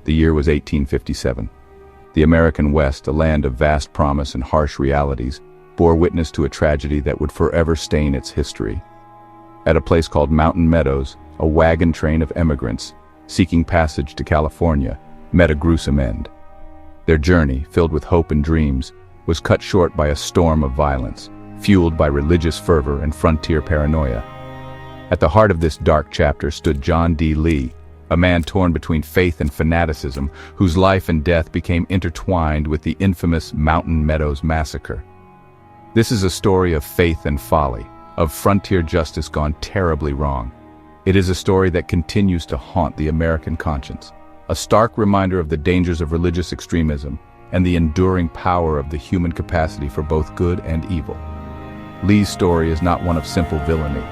The year was 1857. The American West, a land of vast promise and harsh realities, bore witness to a tragedy that would forever stain its history. At a place called Mountain Meadows, a wagon train of emigrants, seeking passage to California, met a gruesome end. Their journey, filled with hope and dreams, was cut short by a storm of violence, fueled by religious fervor and frontier paranoia. At the heart of this dark chapter stood John D. Lee, a man torn between faith and fanaticism, whose life and death became intertwined with the infamous Mountain Meadows Massacre. This is a story of faith and folly, of frontier justice gone terribly wrong. It is a story that continues to haunt the American conscience, a stark reminder of the dangers of religious extremism and the enduring power of the human capacity for both good and evil. Lee's story is not one of simple villainy.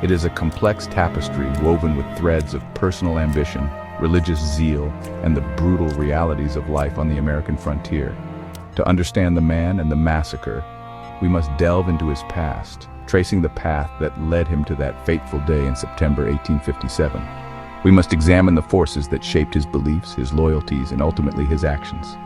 It is a complex tapestry woven with threads of personal ambition, religious zeal, and the brutal realities of life on the American frontier. To understand the man and the massacre, we must delve into his past, tracing the path that led him to that fateful day in September 1857. We must examine the forces that shaped his beliefs, his loyalties, and ultimately his actions.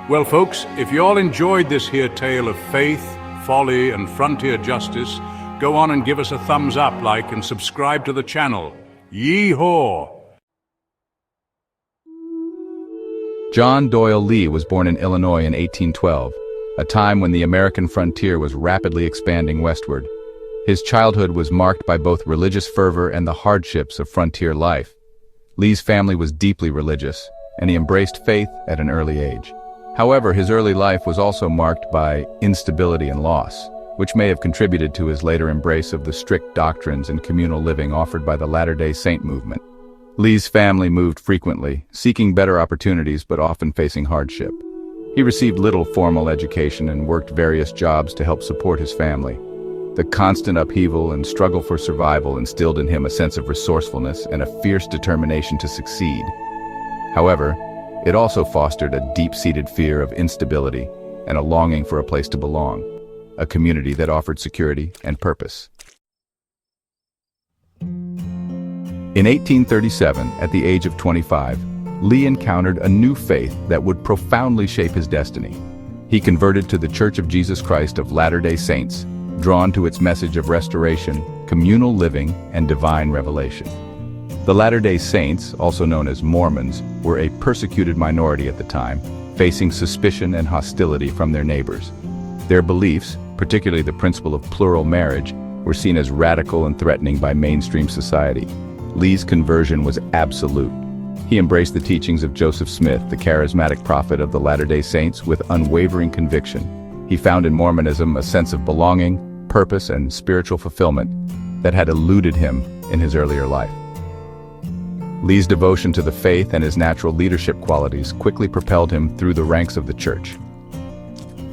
Well, folks, if you all enjoyed this here tale of faith, folly, and frontier justice, go on and give us a thumbs up, like, and subscribe to the channel. Yee-haw! John Doyle Lee was born in Illinois in 1812, a time when the American frontier was rapidly expanding westward. His childhood was marked by both religious fervor and the hardships of frontier life. Lee's family was deeply religious, and he embraced faith at an early age. However, his early life was also marked by instability and loss, which may have contributed to his later embrace of the strict doctrines and communal living offered by the Latter-day Saint movement. Lee's family moved frequently, seeking better opportunities but often facing hardship. He received little formal education and worked various jobs to help support his family. The constant upheaval and struggle for survival instilled in him a sense of resourcefulness and a fierce determination to succeed. However, it also fostered a deep-seated fear of instability and a longing for a place to belong, a community that offered security and purpose. In 1837, at the age of 25, Lee encountered a new faith that would profoundly shape his destiny. He converted to the Church of Jesus Christ of Latter-day Saints, drawn to its message of restoration, communal living, and divine revelation. The Latter-day Saints, also known as Mormons, were a persecuted minority at the time, facing suspicion and hostility from their neighbors. Their beliefs, particularly the principle of plural marriage, were seen as radical and threatening by mainstream society. Lee's conversion was absolute. He embraced the teachings of Joseph Smith, the charismatic prophet of the Latter-day Saints, with unwavering conviction. He found in Mormonism a sense of belonging, purpose, and spiritual fulfillment that had eluded him in his earlier life. Lee's devotion to the faith and his natural leadership qualities quickly propelled him through the ranks of the church.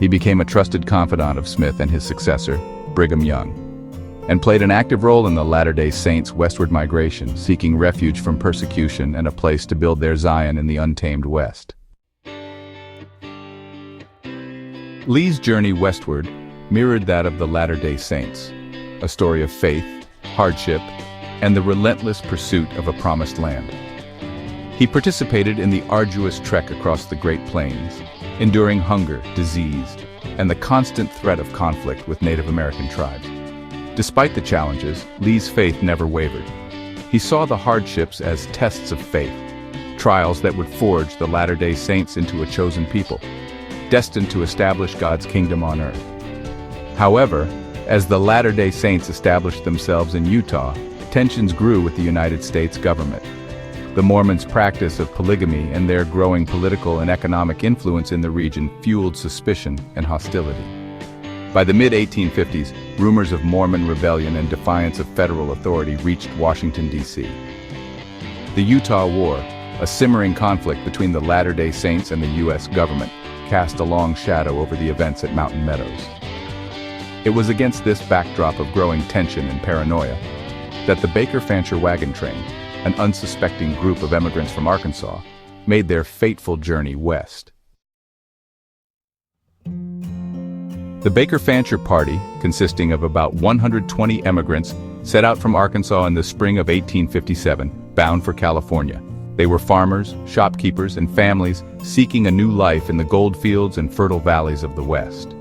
He became a trusted confidant of Smith and his successor, Brigham Young, and played an active role in the Latter-day Saints' westward migration, seeking refuge from persecution and a place to build their Zion in the untamed West. Lee's journey westward mirrored that of the Latter-day Saints, a story of faith, hardship, and the relentless pursuit of a promised land. He participated in the arduous trek across the Great Plains, enduring hunger, disease, and the constant threat of conflict with Native American tribes. Despite the challenges, Lee's faith never wavered. He saw the hardships as tests of faith, trials that would forge the Latter-day Saints into a chosen people, destined to establish God's kingdom on earth. However, as the Latter-day Saints established themselves in Utah, tensions grew with the United States government. The Mormons' practice of polygamy and their growing political and economic influence in the region fueled suspicion and hostility. By the mid-1850s, rumors of Mormon rebellion and defiance of federal authority reached Washington, D.C. The Utah War, a simmering conflict between the Latter-day Saints and the U.S. government, cast a long shadow over the events at Mountain Meadows. It was against this backdrop of growing tension and paranoia that the Baker Fancher wagon train, an unsuspecting group of immigrants from Arkansas, made their fateful journey west. The Baker Fancher party, consisting of about 120 immigrants, set out from Arkansas in the spring of 1857, bound for California. They were farmers, shopkeepers, and families seeking a new life in the goldfields and fertile valleys of the West.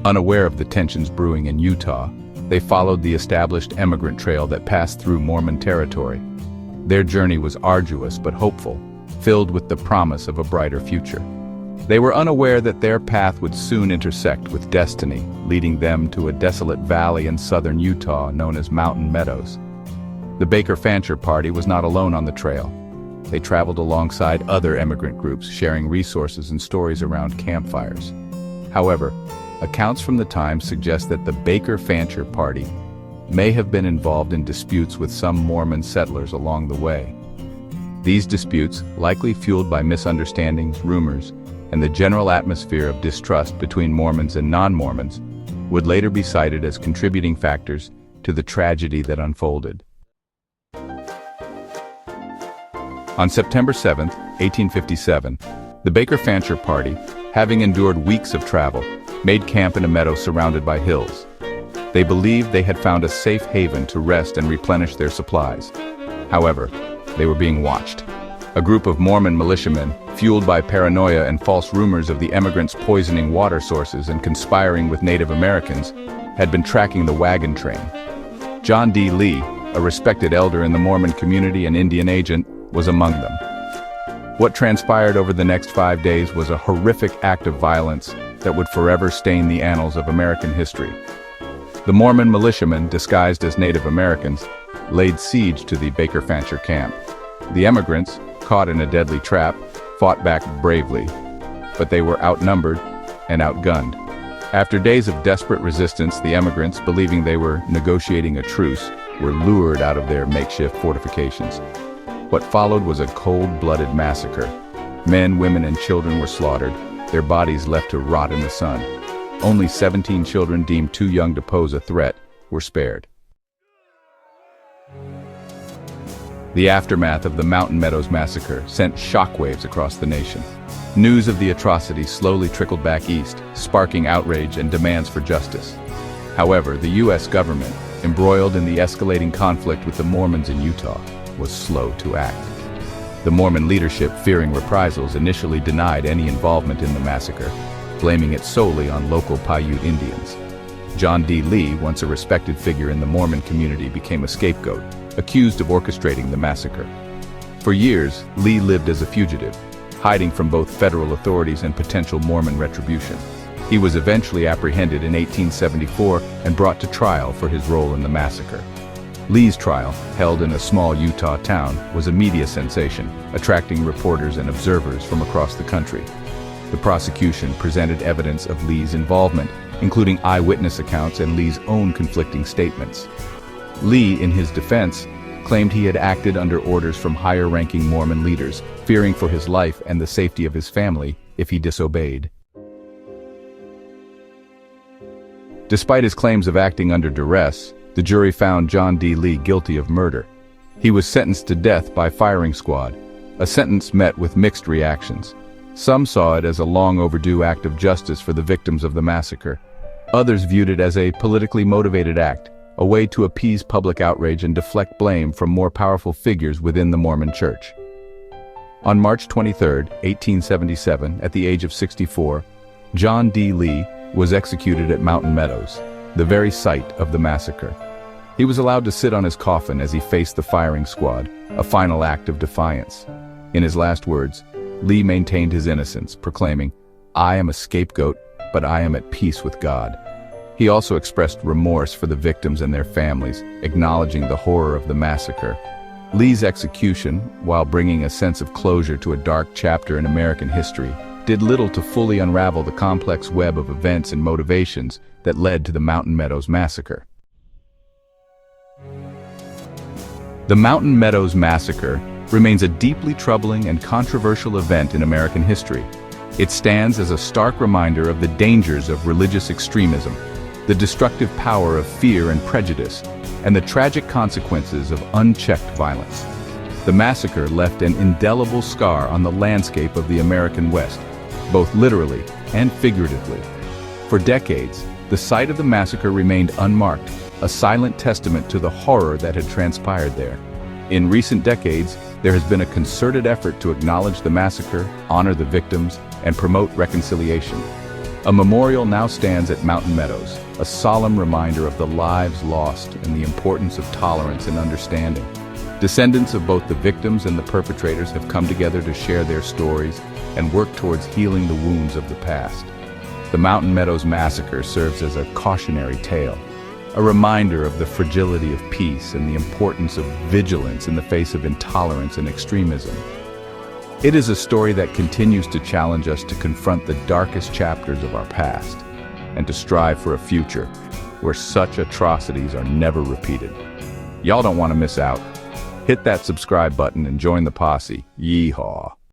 Unaware of the tensions brewing in Utah, they followed the established emigrant trail that passed through Mormon territory. Their journey was arduous but hopeful, filled with the promise of a brighter future. They were unaware that their path would soon intersect with destiny, leading them to a desolate valley in southern Utah known as Mountain Meadows. The Baker Fancher party was not alone on the trail. They traveled alongside other immigrant groups, sharing resources and stories around campfires. However, accounts from the time suggest that the Baker Fancher party may have been involved in disputes with some Mormon settlers along the way. These disputes, likely fueled by misunderstandings, rumors, and the general atmosphere of distrust between Mormons and non-Mormons, would later be cited as contributing factors to the tragedy that unfolded. On September 7, 1857, the Baker Fancher party, having endured weeks of travel, made camp in a meadow surrounded by hills. They believed they had found a safe haven to rest and replenish their supplies. However, they were being watched. A group of Mormon militiamen, fueled by paranoia and false rumors of the emigrants poisoning water sources and conspiring with Native Americans, had been tracking the wagon train. John D. Lee, a respected elder in the Mormon community and Indian agent, was among them. What transpired over the next 5 days was a horrific act of violence that would forever stain the annals of American history. The Mormon militiamen, disguised as Native Americans, laid siege to the Baker Fancher camp. The emigrants, caught in a deadly trap, fought back bravely, but they were outnumbered and outgunned. After days of desperate resistance, the emigrants, believing they were negotiating a truce, were lured out of their makeshift fortifications. What followed was a cold-blooded massacre. Men, women, and children were slaughtered, their bodies left to rot in the sun. Only 17 children deemed too young to pose a threat were spared. The aftermath of the Mountain Meadows Massacre sent shockwaves across the nation. News of the atrocities slowly trickled back east, sparking outrage and demands for justice. However, the U.S. government, embroiled in the escalating conflict with the Mormons in Utah, was slow to act. The Mormon leadership, fearing reprisals, initially denied any involvement in the massacre, blaming it solely on local Paiute Indians. John D. Lee, once a respected figure in the Mormon community, became a scapegoat, accused of orchestrating the massacre. For years, Lee lived as a fugitive, hiding from both federal authorities and potential Mormon retribution. He was eventually apprehended in 1874 and brought to trial for his role in the massacre. Lee's trial, held in a small Utah town, was a media sensation, attracting reporters and observers from across the country. The prosecution presented evidence of Lee's involvement, including eyewitness accounts and Lee's own conflicting statements. Lee, in his defense, claimed he had acted under orders from higher-ranking Mormon leaders, fearing for his life and the safety of his family if he disobeyed. Despite his claims of acting under duress, the jury found John D. Lee guilty of murder. He was sentenced to death by firing squad, a sentence met with mixed reactions. Some saw it as a long-overdue act of justice for the victims of the massacre. Others viewed it as a politically motivated act, a way to appease public outrage and deflect blame from more powerful figures within the Mormon Church. On March 23, 1877, at the age of 64, John D. Lee was executed at Mountain Meadows, the very site of the massacre. He was allowed to sit on his coffin as he faced the firing squad, a final act of defiance. In his last words, Lee maintained his innocence, proclaiming, "I am a scapegoat, but I am at peace with God." He also expressed remorse for the victims and their families, acknowledging the horror of the massacre. Lee's execution, while bringing a sense of closure to a dark chapter in American history, did little to fully unravel the complex web of events and motivations that led to the Mountain Meadows Massacre. The Mountain Meadows Massacre remains a deeply troubling and controversial event in American history. It stands as a stark reminder of the dangers of religious extremism, the destructive power of fear and prejudice, and the tragic consequences of unchecked violence. The massacre left an indelible scar on the landscape of the American West, both literally and figuratively. For decades, the site of the massacre remained unmarked, a silent testament to the horror that had transpired there. In recent decades, there has been a concerted effort to acknowledge the massacre, honor the victims, and promote reconciliation. A memorial now stands at Mountain Meadows, a solemn reminder of the lives lost and the importance of tolerance and understanding. Descendants of both the victims and the perpetrators have come together to share their stories and work towards healing the wounds of the past. The Mountain Meadows Massacre serves as a cautionary tale, a reminder of the fragility of peace and the importance of vigilance in the face of intolerance and extremism. It is a story that continues to challenge us to confront the darkest chapters of our past and to strive for a future where such atrocities are never repeated. Y'all don't want to miss out. Hit that subscribe button and join the posse. Yeehaw.